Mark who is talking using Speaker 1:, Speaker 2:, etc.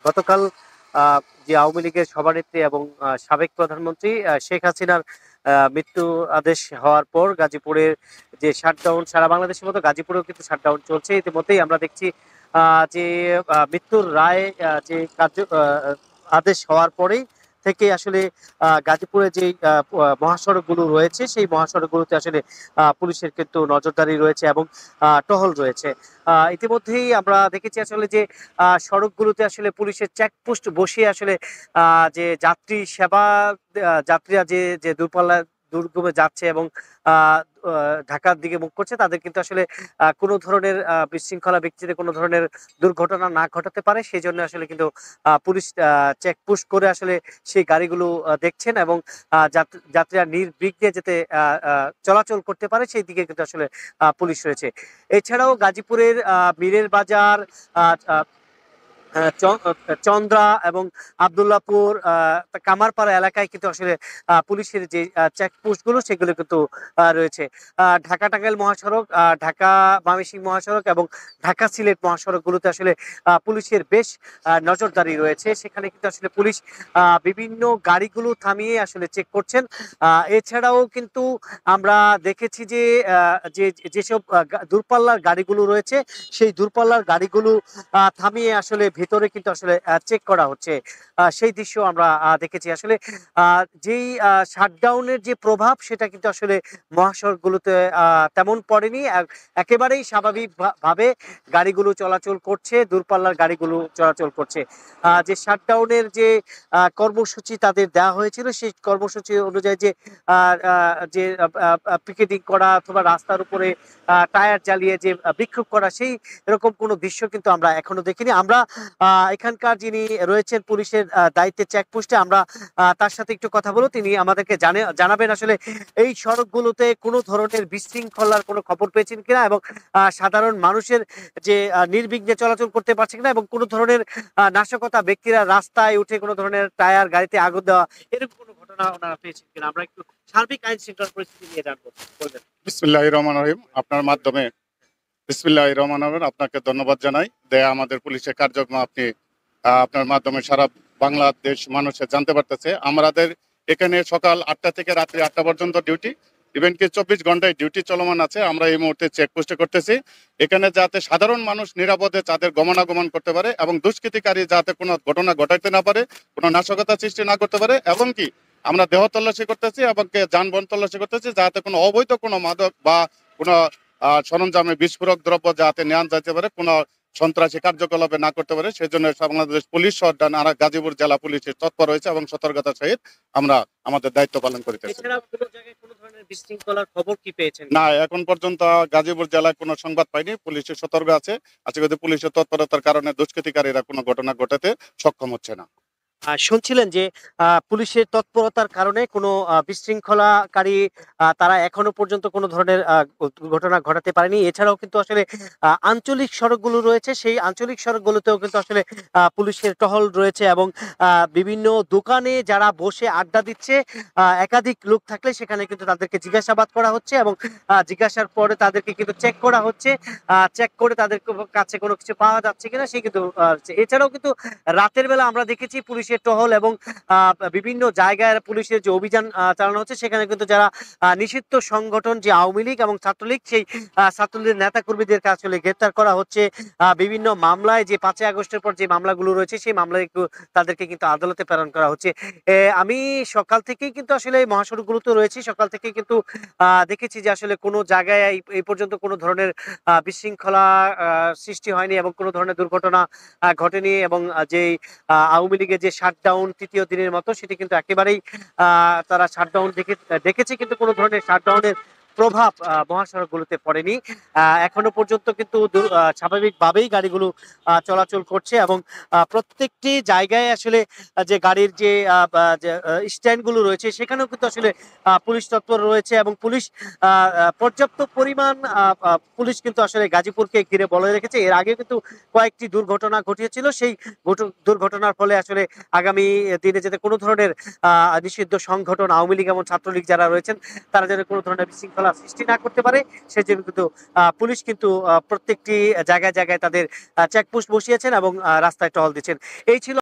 Speaker 1: গতকাল যে আওয়ামী লীগের সভানেত্রী এবং সাবেক প্রধানমন্ত্রী শেখ হাসিনার মৃত্যু আদেশ হওয়ার পর গাজীপুরের যে শাটডাউন সারা বাংলাদেশের মতো গাজীপুরেও কিন্তু শাটডাউন চলছে। ইতিমধ্যেই আমরা দেখছি যে মৃত্যুর রায় যে আদেশ হওয়ার পরেই থেকে আসলে গাজীপুরে যে মহাসড়কগুলো রয়েছে সেই মহাসড়কগুলোতে আসলে পুলিশের কিন্তু নজরদারি রয়েছে এবং টহল রয়েছে। ইতিমধ্যেই আমরা দেখেছি আসলে যে সড়কগুলোতে আসলে পুলিশের চেকপোস্ট বসিয়ে আসলে যে যাত্রী সেবা যাত্রীরা যে যে দূরপাল্লা দুর্গমে যাচ্ছে এবং আহ, ঢাকার দিকে মুখ করছে তাদের কিন্তু আসলে কোনো ধরনের বিশৃঙ্খলা ব্যক্তিতে কোনো ধরনের দুর্ঘটনা না ঘটাতে পারে সেই জন্য আসলে কিন্তু পুলিশ চেকপোস্ট করে আসলে সেই গাড়িগুলো দেখছেন এবং যাত্রীরা নির্বিঘ্নে যাতে চলাচল করতে পারে সেই দিকে কিন্তু আসলে পুলিশ রয়েছে। এছাড়াও গাজীপুরের মীরের বাজার আহ, আহ, চন্দ্রা এবং আবদুল্লাপুর কামারপাড়া এলাকায় কিন্তু আসলে পুলিশের যে চেকপোস্ট গুলো সেগুলো কিন্তু রয়েছে। ঢাকা টাঙ্গাইল মহাসড়ক, ঢাকা ময়মনসিংহ মহাসড়ক এবং ঢাকা সিলেট মহাসড়ক গুলোতে আসলে পুলিশের বেশ নজরদারি রয়েছে। সেখানে কিন্তু আসলে পুলিশ বিভিন্ন গাড়িগুলো থামিয়ে আসলে চেক করছেন। এছাড়াও কিন্তু আমরা দেখেছি যে যেসব দূরপাল্লার গাড়িগুলো রয়েছে সেই দূরপাল্লার গাড়িগুলো থামিয়ে আসলে ভেতরে কিন্তু আসলে চেক করা হচ্ছে। সেই দৃশ্য আমরা দেখেছি আসলে যেই শাটডাউনের যে প্রভাব সেটা কিন্তু আসলে মহাসড়কগুলোতে তেমন পড়েনি। একেবারেই স্বাভাবিক ভাবে গাড়িগুলো চলাচল করছে, দূরপাল্লার গাড়িগুলো চলাচল করছে। যে শাটডাউনের যে কর্মসূচি তাদের দেওয়া হয়েছিল সেই কর্মসূচি অনুযায়ী যে যে পিকেটিং করা অথবা রাস্তার উপরে টায়ার জ্বালিয়ে যে বিক্ষোভ করা সেই এরকম কোনো দৃশ্য কিন্তু আমরা এখনো দেখিনি। আমরা এখানকার যিনি রয়েছেন পুলিশের দায়িত্বে চেকপোস্টে আমরা তার সাথে একটু কথা বলবো। তিনি আমাদেরকে জানাবেন আসলে এই সড়কগুলোতে কোনো ধরনের বিশৃঙ্খলার কোনো খবর পেয়েছেন কিনা এবং সাধারণ মানুষের যে নির্বিঘ্নে চলাচল করতে পারছে কিনা এবং কোনো ধরনের নাশকতা ব্যক্তিরা রাস্তায় উঠে কোনো ধরনের টায়ার গাড়িতে আগুন দেওয়া এরকম কোনো ঘটনা ওনারা পেয়েছেন কিনা আমরা একটু সার্বিক আইন শৃঙ্খলা পরিস্থিতি নিয়ে জানবো বলবেন।
Speaker 2: বিসমিল্লাহির রহমানির রহিম। আপনার মাধ্যমে বিসমিল্লাহির রহমানির রহিম আপনাকে ধন্যবাদ জানাই দেয়া আমাদের পুলিশের কার্যক্রম আপনি আপনার মাধ্যমে সারা বাংলাদেশ মানুষের জানতে পারতেছে। আমাদের এখানে সকাল 8টা থেকে রাত্রি 8টা পর্যন্ত ডিউটি, ইভেন কি 24 ঘন্টায় ডিউটি চলমান আছে। আমরা এই মুহূর্তে চেকপোস্টে করতেছি এখানে যাতে সাধারণ মানুষ নিরাপদে তাদের গমনাগমন করতে পারে এবং দুষ্কৃতিকারী যাতে কোনো ঘটনা ঘটাইতে না পারে, কোনো নাশকতা সৃষ্টি না করতে পারে এবং কি আমরা দেহ তল্লাশি করতেছি এবং যানবাহন তল্লাশি করতেছি যাতে কোনো অবৈধ কোনো মাদক বা কোনো সরঞ্জামে বিস্ফোরক দ্রব্য যাতে নেওয়া যেতে পারে, কোনো সন্ত্রাসী কার্যকলাপে না করতে পারে সেজন্য বাংলাদেশ পুলিশ সহ গাজীপুর জেলা পুলিশের তৎপর রয়েছে এবং সতর্কতার সহিত আমরা আমাদের দায়িত্ব পালন করিতেছি।
Speaker 1: খবর কি পেয়েছেন?
Speaker 2: না, এখন পর্যন্ত গাজীপুর জেলায় কোনো সংবাদ পাইনি। পুলিশের সতর্ক আছে। আজকে যদি পুলিশের তৎপরতার কারণে দুষ্কৃতিকারীরা কোনো ঘটনা ঘটাতে সক্ষম হচ্ছে না।
Speaker 1: শুনছিলেন যে পুলিশের তৎপরতার কারণে কোনো বিশৃঙ্খলাকারী তারা এখনো পর্যন্ত কোনো ধরনের ঘটনা ঘটাতে পারেনি। এছাড়াও কিন্তু আসলে আঞ্চলিক সড়কগুলো রয়েছে সেই আঞ্চলিক সড়কগুলোতেও কিন্তু আসলে পুলিশের টহল রয়েছে এবং বিভিন্ন দোকানে যারা বসে আড্ডা দিচ্ছে একাধিক লোক থাকলে সেখানে কিন্তু তাদেরকে জিজ্ঞাসাবাদ করা হচ্ছে এবং জিজ্ঞাসার পরে তাদেরকে কিন্তু চেক করা হচ্ছে। চেক করে তাদের কাছে কোনো কিছু পাওয়া যাচ্ছে কিনা সে কিন্তু এছাড়াও কিন্তু রাতের বেলা আমরা দেখেছি পুলিশের টহল এবং বিভিন্ন জায়গায় পুলিশের যে অভিযান চালানো হচ্ছে সেখানে কিন্তু যারা নিষিদ্ধ সংগঠন যে আওয়ামী লীগ এবং ছাত্রলীগ সেই ছাত্রলীগের নেতা কর্মীদেরকে আসলে গ্রেপ্তার করা হচ্ছে। বিভিন্ন মামলায় যে 5ই আগস্টের পর যে মামলাগুলো রয়েছে সেই মামলায় তাদেরকে কিন্তু আদালতে প্রেরণ করা হচ্ছে। আমি সকাল থেকেই কিন্তু আসলে মহাসড়কগুলোতে রয়েছি, সকাল থেকেই কিন্তু দেখেছি যে আসলে কোনো জায়গায় এই পর্যন্ত কোনো ধরনের বিশৃঙ্খলা সৃষ্টি হয়নি এবং কোনো ধরনের দুর্ঘটনা ঘটেনি এবং যে আওয়ামী লীগের যে শাটডাউন তৃতীয় দিনের মতো সেটি কিন্তু একেবারেই তারা শাটডাউন দেখেছে কিন্তু কোনো ধরনের শাটডাউনের প্রভাব মহাসড়কগুলোতে পড়েনি। এখনো পর্যন্ত কিন্তু স্বাভাবিকভাবেই গাড়িগুলো চলাচল করছে এবং প্রত্যেকটি জায়গায় আসলে যে গাড়ির যে স্ট্যান্ডগুলো রয়েছে সেখানেও কিন্তু আসলে পুলিশ তৎপর রয়েছে এবং পুলিশ পর্যাপ্ত পরিমাণ পুলিশ কিন্তু আসলে গাজীপুরকে ঘিরে বলয় রেখেছে। এর আগে কিন্তু কয়েকটি দুর্ঘটনা ঘটিয়েছিল সেই দুর্ঘটনার ফলে আসলে আগামী দিনে যাতে কোনো ধরনের নিষিদ্ধ সংগঠন আওয়ামী লীগ এবং ছাত্রলীগ যারা রয়েছেন তারা যেন কোনো ধরনের বিশৃঙ্খলা সৃষ্টি না করতে পারে সেজন্য কিন্তু পুলিশ কিন্তু প্রত্যেকটি জায়গায় জায়গায় তাদের চেকপোস্ট বসিয়েছেন এবং রাস্তায় টহল দিচ্ছেন। এই ছিল